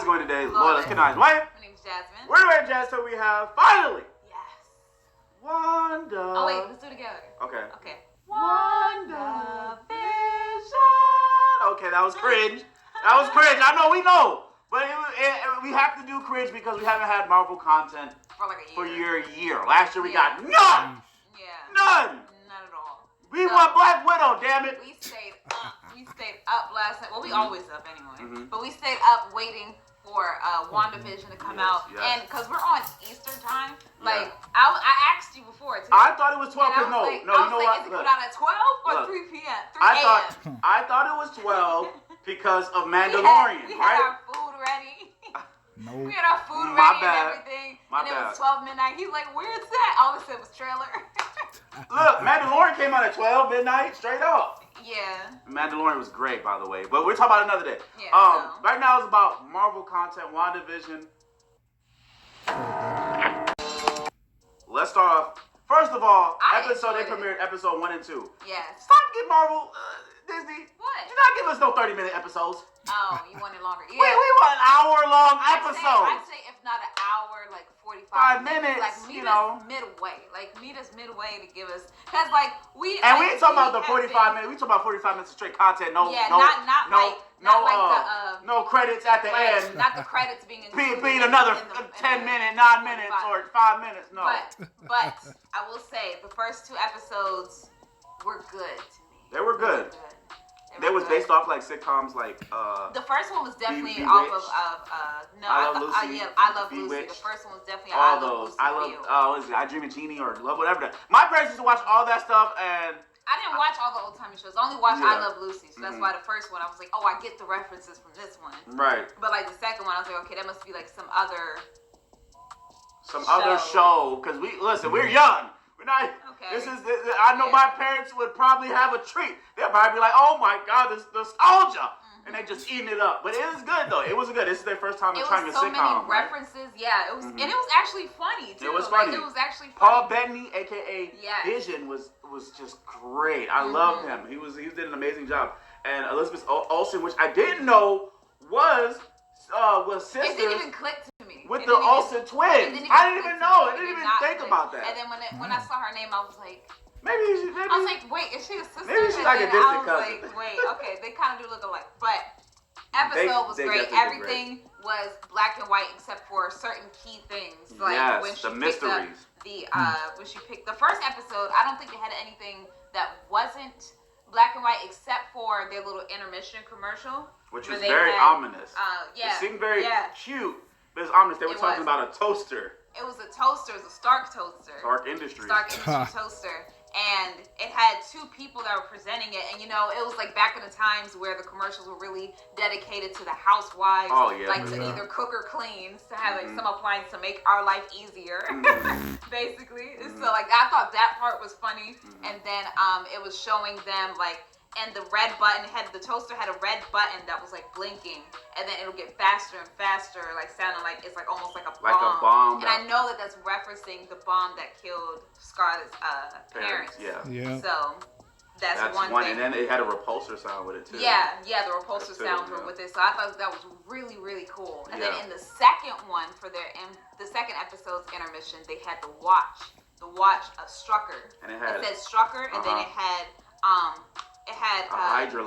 How's it going today? Lord, let's get nice. Wait. My name's Jasmine. We're doing Jazz, so we have finally. Yes. Wanda. Oh wait, let's do it together. Okay. Okay. WandaVision. Okay, that was cringe. That was cringe. I know, we know. But we have to do cringe because we haven't had Marvel content For like a year. Last year we got none. Yeah. None. None at all. We want Black Widow, damn it. We stayed up. We stayed up last night. Well, we always up anyway. Mm-hmm. But we stayed up waiting for WandaVision to come out. Yes. And because we're on Eastern time, like, I asked you before, too. I thought it was 12, because no, you know what? what? Is it coming out at 12 or 3 p.m.? 3 a.m.? I thought it was 12 because of Mandalorian, we right? had our food ready. No. We had our food My ready bad. and everything. My and bad. it was 12 midnight. He's like, where's that? All I said was trailer. Look, Mandalorian came out at 12 midnight, straight up. Yeah. Mandalorian was great, by the way, but we'll talk about it another day. Yeah, Right now it's about Marvel content, WandaVision. Let's start off. First of all, they premiered episode 1 and 2. Yes. Stop getting Marvel, Disney. What? Do not give us no 30-minute episodes. Oh, you want it longer? Yeah. We want hour-long episodes. I'd say if not an hour, like 45 5 minutes, Like meet us midway. Like meet us midway to give us, cause like we. And like, we ain't talking about the 45 minutes. We talking about 45 minutes of straight content. No credits at the end. Not the credits being included. Being another 10 minutes, 9 minutes, or 5 minutes. No. But I will say the first 2 episodes were good to me. They were good. They was based off like sitcoms, like the first one was definitely Bewitched. off of I Love Lucy. I Love Lucy. Bewitched. The first one was definitely all I Love those. Lucy. What is it? I Dream of Jeannie or Love whatever. My parents used to watch all that stuff, and I didn't watch all the old timey shows. I only watched I Love Lucy, so that's Mm-hmm. why the first one I was like, oh, I get the references from this one. Right. But like the second one, I was like, okay, that must be like some other show. Because we're young. We're not. Okay. I know my parents would probably have a treat. They'll probably be like, oh my God, this nostalgia. And they just eating it up. But it was good though. It was good. This is their first time trying a sitcom. It was so many references. Yeah, it was, and it was actually funny too. It was funny. Like, it was actually funny. Paul Bettany, aka Vision, was just great. I loved him. He did an amazing job. And Elizabeth Olsen, which I didn't know was sisters. It didn't even click to me. With the Olsen twins. I didn't even know. I didn't even think about that. And then when I saw her name, I was like. Maybe. I was like, wait, is she a sister? Maybe she's like a distant cousin. I was like, wait, okay, they kind of do look alike. But episode was great. Everything was black and white except for certain key things. Like when she picked up when she picked the first episode, I don't think it had anything that wasn't black and white except for their little intermission commercial. Which was very ominous. It seemed very cute. But it's ominous. They were talking about a toaster. It was a toaster. It was a Stark toaster. Stark Industries toaster. And it had 2 people that were presenting it. And, you know, it was like back in the times where the commercials were really dedicated to the housewives. To either cook or clean. To have like some appliance to make our life easier. Basically. So, like, I thought that part was funny. And then it was showing them, like, and the red button the toaster had a red button that was like blinking, and then it'll get faster and faster, like sounding like it's like almost like a bomb. Like a bomb. And I know that that's referencing the bomb that killed Scarlett's parents. Yeah. So that's one thing. And then it had a repulsor sound with it too. Yeah, the repulsor sounds were with it. So I thought that was really, really cool. And then in the second one for the second episode's intermission, they had the watch Strucker. And it said Strucker, and then it had a Hydra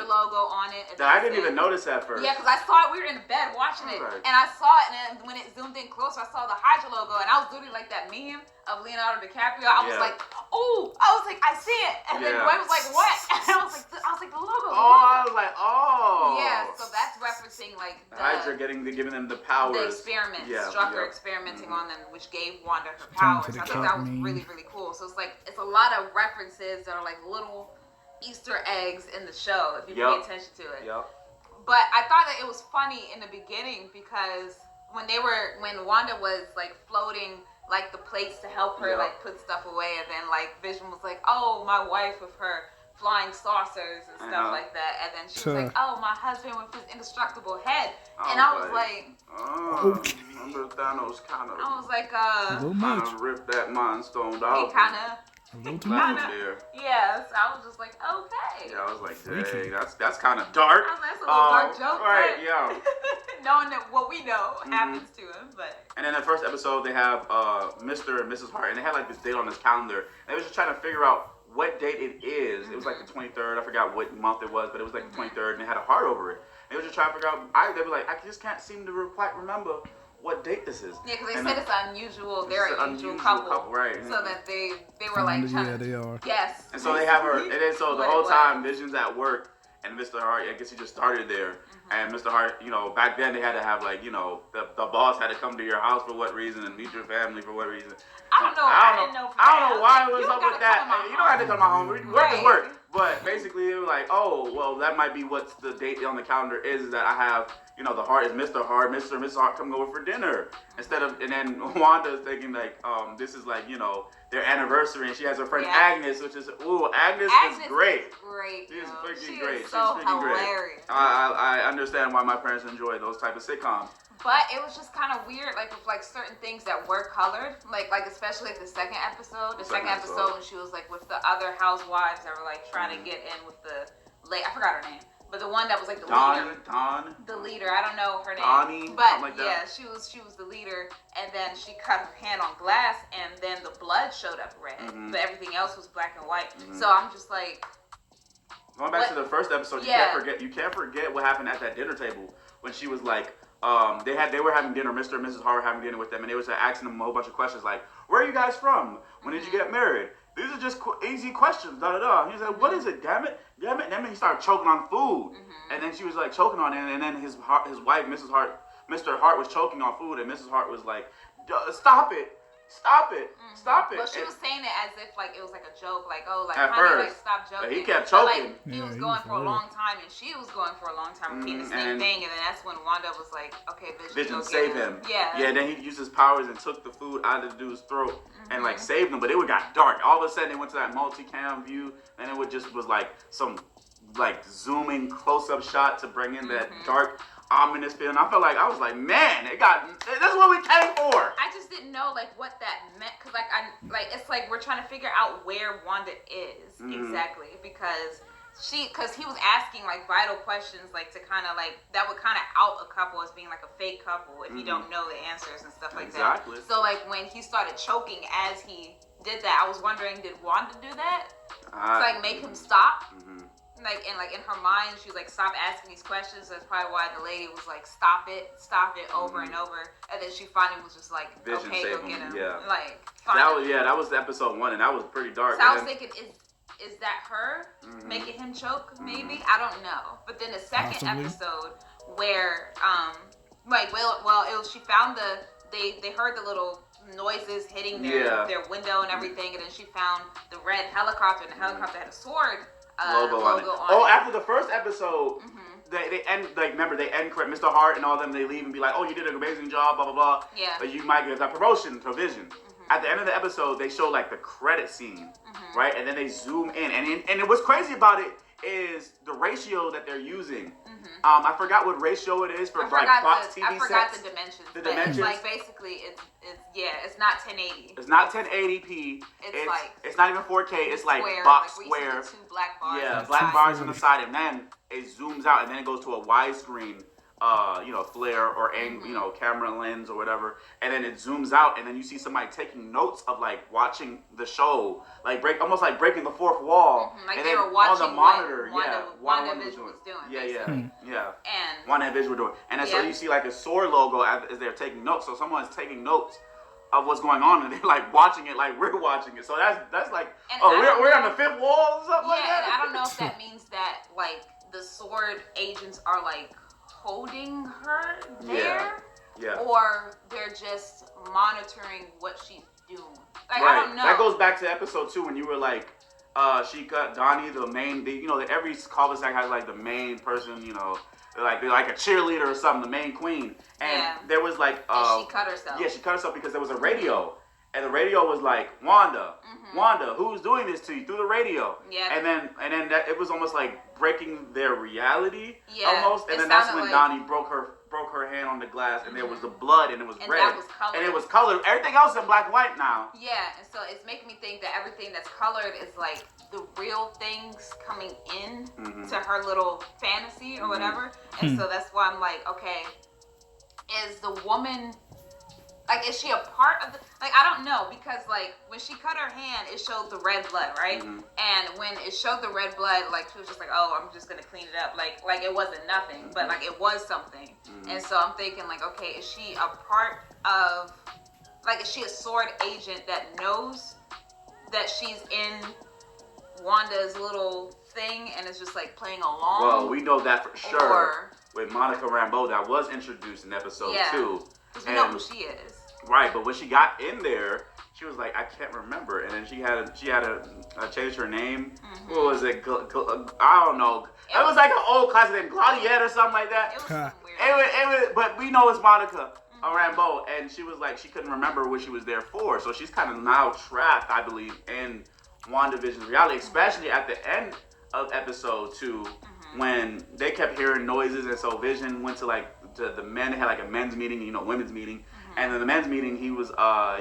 logo on it. I didn't even notice that first. Yeah, because I saw it. We were in bed watching it, and I saw it. And then when it zoomed in closer, I saw the Hydra logo, and I was literally like that meme of Leonardo DiCaprio. I was like, oh, I see it. And then Dwayne was like, what? And I was like, the logo. I was like, oh. Yeah, so that's referencing like the Hydra giving them the powers. The experiment, Strucker experimenting on them, which gave Wanda her powers. I thought that was really, really cool. So it's a lot of references that are like little Easter eggs in the show if you pay attention to it. But I thought that it was funny in the beginning because when Wanda was like floating like the plates to help her like put stuff away, and then like Vision was like, oh, my wife with her flying saucers and stuff like that, and then she was like, oh, my husband with his indestructible head, and I was like, remember Thanos kind of ripped that Mind Stone off. He kind of Yes, I was just like, okay. Yeah, I was like, dang, that's kind of dark. That's a little dark joke. Right, yeah. knowing that what we know happens to him, but. And then the first episode, they have Mr. and Mrs. Hart, and they had like this date on this calendar. And they was just trying to figure out what date it is. It was like the 23rd. I forgot what month it was, but it was like the 23rd, and they had a heart over it. They were just trying to figure out. They were like, I just can't seem to quite remember what date this is. Yeah, because they said it's unusual. They're an unusual couple, right? So that they were like, they are. Yes. And so they have her, and then so the whole time Vision's at work, and Mr. Hart, I guess he just started there. And Mr. Hart, back then they had to have like, the boss had to come to your house for what reason and meet your family for what reason. I don't know. I don't know why it was up with that. You don't have to come to my home. Work is work. But basically, it was like, oh, well, that might be what the date on the calendar is that I have, the Hart is Mr. Hart, Mr. and Mrs. Hart coming over for dinner. And then Wanda's thinking like, this is like, their anniversary, and she has her friend Agnes, which is, Agnes is great. She's freaking great. So She's freaking hilarious. great. I understand why my parents enjoy those type of sitcoms. But it was just kind of weird, like with like certain things that were colored, like especially like the second episode. The second episode when she was like with the other housewives that were like trying to get in with the I forgot her name, but the one that was like the leader. The leader, I don't know her name. Donnie, but like yeah, she was the leader, and then she cut her hand on glass, and then the blood showed up red, but everything else was black and white. So I'm just like. Going back to the first episode, you can't forget what happened at that dinner table when she was like. They were having dinner. Mr. and Mrs. Hart were having dinner with them, and they was asking them a whole bunch of questions like, "Where are you guys from? When did you get married? These are just easy questions." Da da da. He said, "What is it? Damn it, damn it!" And then he started choking on food, and then she was like choking on it, and then his wife, Mrs. Hart, Mr. Hart was choking on food, and Mrs. Hart was like, "Stop it." Stop it! Stop it! Well, she was saying it as if like it was like a joke, like honey, like stop joking. But he kept choking. He was going for a long time, and she was going for a long time, repeating the same thing. And then that's when Wanda was like, "Okay, Vision, save him." Yeah. Yeah. Then he used his powers and took the food out of the dude's throat and like saved him. But it got dark. All of a sudden, they went to that multicam view, and it was like some like zooming close-up shot to bring in that dark. Ominous feeling. I was like, man, that's what we came for. I just didn't know like what that meant, because it's like we're trying to figure out where Wanda is exactly, because he was asking like vital questions, like to kind of like that would kind of out a couple as being like a fake couple if you don't know the answers and stuff like that. So like when he started choking as he did that, I was wondering, did Wanda do that to like make him stop? Like in her mind, she was like, "Stop asking these questions." That's probably why the lady was like, "Stop it, over and over." And then she finally was just like, Vision, "Okay, go get him." Yeah. Like that was episode 1, and that was pretty dark. So I was thinking, is that her making him choke? Maybe I don't know. But then the second episode where she found they heard the little noises hitting their window and everything, and then she found the red helicopter, and the helicopter had a sword. Logo on it. Oh, after the first episode, they end, like, remember, they end credit, Mr. Hart and all them, they leave and be like, "Oh, you did an amazing job, blah, blah, blah. Yeah. But you might get that promotion to Vision." At the end of the episode, they show, like, the credit scene, right? And then they zoom in. And what's crazy about it is the ratio that they're using. I forgot what ratio it is for Fox TV sets. I forgot the dimensions. The dimensions. Like basically, it's not 1080. It's not 1080p. It's not even 4K. It's like square, box like square. Two black bars. Yeah, black bars on the side, and then it zooms out, and then it goes to a widescreen. Flare or camera lens or whatever, and then it zooms out, and then you see somebody taking notes of like watching the show, like almost like breaking the fourth wall. Like and they then were watching on the monitor. WandaVision was doing. Yeah. And WandaVision were doing, and then so you see like a sword logo as they're taking notes. So someone's taking notes of what's going on, and they're like watching it like we're watching it. So that's like, we're on the fifth wall or something like that. And I don't know if that means that like the sword agents are like holding her there, or they're just monitoring what she's doing. Like, I don't know. That goes back to episode 2 when you were like, she got Donnie, the main. Every cul-de-sac has like the main person. They're like a cheerleader or something, the main queen. And there was like, and she cut herself. Yeah, she cut herself because there was a radio. And the radio was like, Wanda, who's doing this to you through the radio? Yeah. And then that it was almost like breaking their reality almost. And then that's when Donnie broke her hand on the glass, and there was the blood, and it was red. That was colored. And it was colored. Everything else in black and white now. Yeah, and so it's making me think that everything that's colored is like the real things coming in to her little fantasy or whatever. And so that's why I'm like, okay, is the woman, like, is she a part of the, like, I don't know, because, like, when she cut her hand, it showed the red blood, right? Mm-hmm. And when it showed the red blood, like, she was just like, oh, I'm just gonna clean it up, like it wasn't nothing, but, like, it was something. Mm-hmm. And so I'm thinking, like, okay, is she a part of, like, is she a sword agent that knows that she's in Wanda's little thing and is just, like, playing along? Well, we know that for sure. With Monica Rambeau, that was introduced in episode 2. Because we know who she is. Right, but when she got in there, she was like, I can't remember. And then she had to change her name. Mm-hmm. What was it? I don't know. It was like an old classic name, Claudette or something like that. It was weird. But we know it's Monica Rambeau. And she was like, she couldn't remember what she was there for. So she's kind of now trapped, I believe, in WandaVision's reality, especially at the end of episode 2, when they kept hearing noises. And so Vision went to, like, the men. They had, like, a men's meeting, women's meeting. And in the men's meeting, he was, it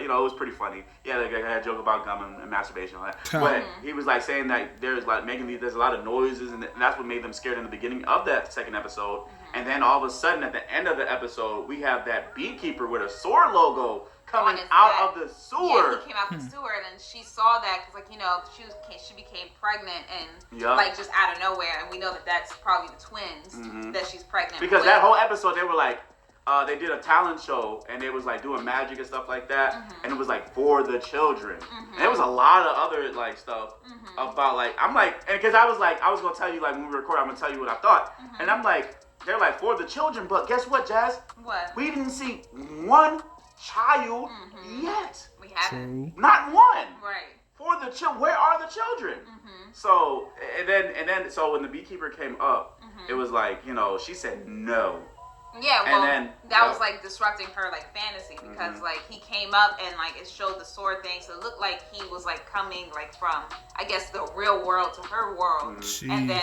was pretty funny. Yeah, like, I had a joke about gum and masturbation and all that. But he was, like, saying that there's, like, there's a lot of noises, and that's what made them scared in the beginning of that second episode. And then all of a sudden, at the end of the episode, we have that beekeeper with a sword logo coming out of the sewer. Yeah, he came out the sewer, and then she saw that, because, like, she became pregnant, and, like, just out of nowhere. And we know that that's probably the twins that she's pregnant because with. That whole episode, they were, like, they did a talent show, and they was, like, doing magic and stuff like that, and it was, like, for the children. And there was a lot of other, like, stuff about, like, I'm like, and because I was going to tell you, like, when we record, I'm going to tell you what I thought. And I'm like, they're, like, for the children, but guess what, Jazz? What? We didn't see one child yet. We haven't. Not one. Right. For the children. Where are the children? So, and then, so when the beekeeper came up, it was like, she said no. Yeah, well, that was, like, disrupting her, like, fantasy, because, like, he came up and, like, it showed the sword thing, so it looked like he was, like, coming, like, from, I guess, the real world to her world. And then,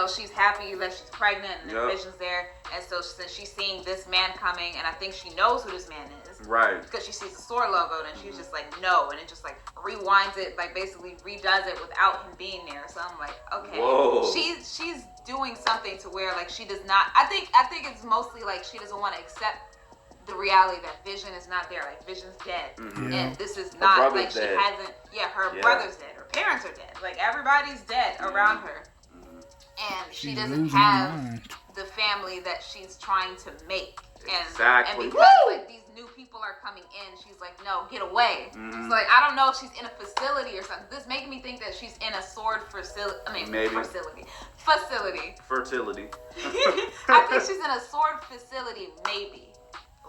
she's happy that she's pregnant, and the Vision's there, and so since she's seeing this man coming, and I think she knows who this man is. Right. Because she sees the sword logo, and she's just like, no, and it just, like, rewinds it, like, basically redoes it without him being there. So I'm like, okay. Whoa. She's doing something to where, like, she does not, I think it's mostly, like, she doesn't want to accept the reality that Vision is not there. Like, Vision's dead. And this is not, like, she hasn't, her brother's dead, her parents are dead. Like, everybody's dead around her. And she doesn't have the family that she's trying to make. Exactly. And because, like, these new people are coming in, she's like, no, get away. So, like, I don't know if she's in a facility or something. This making me think that she's in a sword facility. Fertility. I think she's in a sword facility, maybe.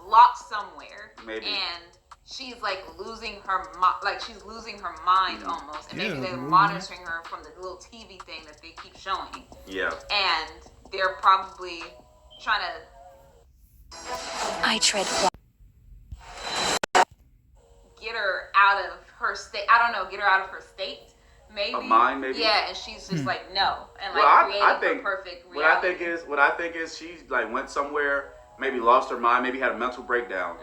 Locked somewhere. Maybe. And she's, like, losing her mind almost. And maybe they're monitoring her from the little TV thing that they keep showing. Yeah. And they're probably trying to... I tread get her out of her state. I don't know. Get her out of her state. Maybe. Of mind, maybe. Yeah, and she's just like no, and like creating her perfect reality. What I think is she, like, went somewhere, maybe lost her mind, maybe had a mental breakdown,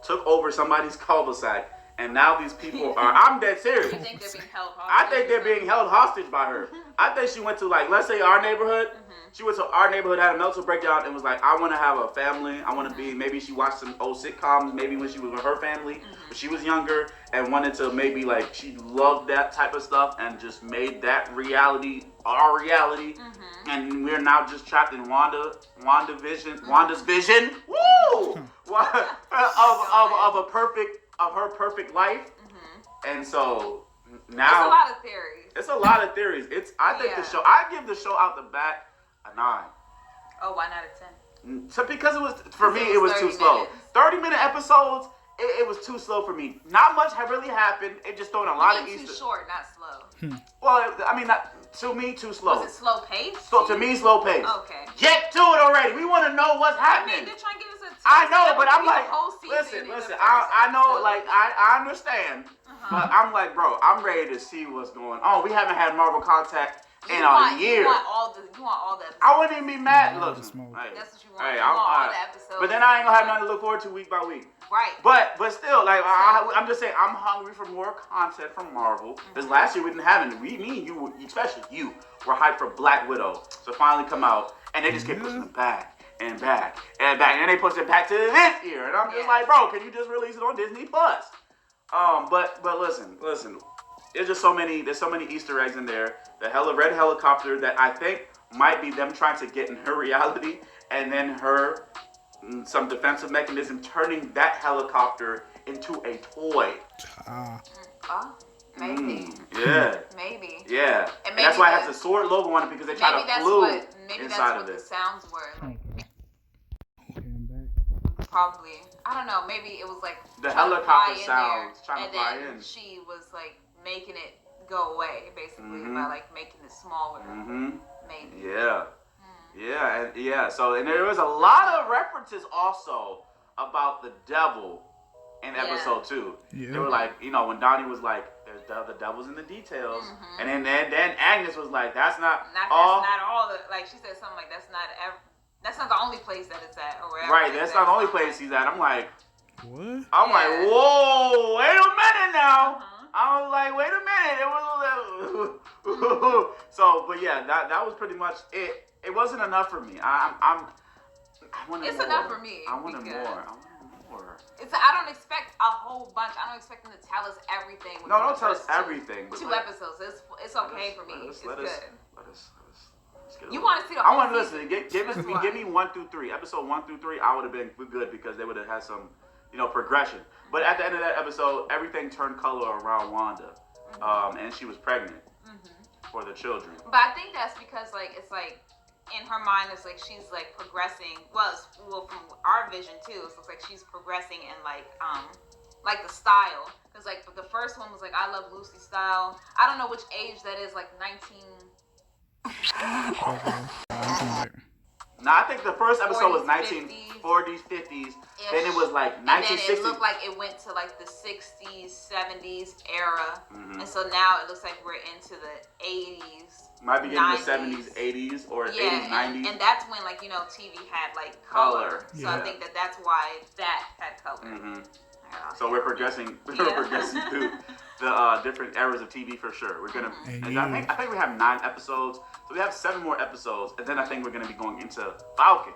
took over somebody's cul-de-sac, and now these people are. I'm dead serious. You think they're being held hostage? I think they're being held hostage by her. I think she went to, like, let's say our neighborhood. She went to our neighborhood, had a mental breakdown, and was like, I want to have a family. I want to be, maybe she watched some old sitcoms, maybe when she was with her family, when she was younger, and wanted to maybe, like, she loved that type of stuff and just made that reality our reality. And we're now just trapped in Wanda's vision. Woo! of her perfect life. And so now it's a lot of theories. I think the show, I give the show out the bat a 9. Oh, why not a 10? So because it was too slow. 30-minute episodes, it was too slow for me. Not much had really happened. It just throwing a lot of Easter. Too short, not slow. Well, I mean, to me, too slow. Was it slow paced? So to me, slow paced. Okay. Get to it already. We want to know what's happening. I mean, they're trying to give us a I know, but I'm like, listen. I know, like, I understand, but I'm like, bro, I'm ready to see what's going on. We haven't had Marvel contact in a year. You want all the episodes. I wouldn't even be mad. Look, that's what you want. Hey, you want all the episodes. But then I ain't gonna have nothing to look forward to week by week. Right. But still, like, I'm just saying, I'm hungry for more content from Marvel. Because last year we didn't have it. Me and you, especially you, were hyped for Black Widow to finally come out, and they just kept pushing it back and back, and back. And they push it back to this year. And I'm just like, bro, can you just release it on Disney Plus? But listen. There's just there's so many Easter eggs in there. The red helicopter that I think might be them trying to get in her reality, and then her some defensive mechanism turning that helicopter into a toy. Maybe. Yeah. Maybe. Yeah. And that's why it has the sword logo on it, because they try to glue inside of it. Maybe that's what the sounds were. Probably. I don't know. Maybe it was like the helicopter sounds trying to fly in. And then she was like making it go away, basically, by like making it smaller. Maybe. Yeah. Yeah. So, and there was a lot of references also about the devil in episode 2. Yeah. They were like, when Donnie was like, the devil's in the details, and then Agnes was like, that's not all the, like, she said something like, that's not the only place that it's at, or wherever. Right, that's not the only place he's at. I'm like, what? I'm like, whoa, wait a minute now. I was like, wait a minute. It was so, but yeah, that was pretty much it. It wasn't enough for me. I wanted it's more. Enough for me. I wanted more. I don't expect a whole bunch. I don't expect them to tell us everything. No, don't tell us everything. Two episodes. It's okay for me. It's good. Let us you want to see the whole I want to listen. Give me 1 through 3. Episode 1 through 3, I would have been good because they would have had some, progression. But at the end of that episode, everything turned color around Wanda, and she was pregnant for the children. But I think that's because it's like in her mind, it's like she's like progressing. Well, from our vision too, it looks like she's progressing in like the style. Because like the first one was like I Love Lucy style. I don't know which age that is, like 19. No, I think the first episode was 1940s, 50s. Then it was like 1960s. And then it looked like it went to like the 60s, 70s era. And so now it looks like we're into the 80s. Might be getting the 70s, 80s, or 80s, 90s. And that's when TV had like color. So I think that's why that had color. So we're progressing. We're progressing through the different eras of TV for sure. We're gonna. I think we have 9 episodes, so we have 7 more episodes, and then I think we're gonna be going into Falcon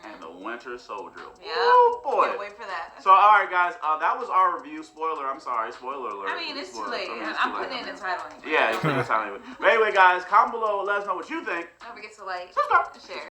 and the Winter Soldier. Yeah. Oh boy! Can't wait for that. So all right, guys, that was our review. Spoiler. I'm sorry. Spoiler alert. I mean, it's too late. I'm putting it in the title. Yeah, it's in the title. But anyway, guys, comment below. Let us know what you think. Don't forget to like, subscribe, share.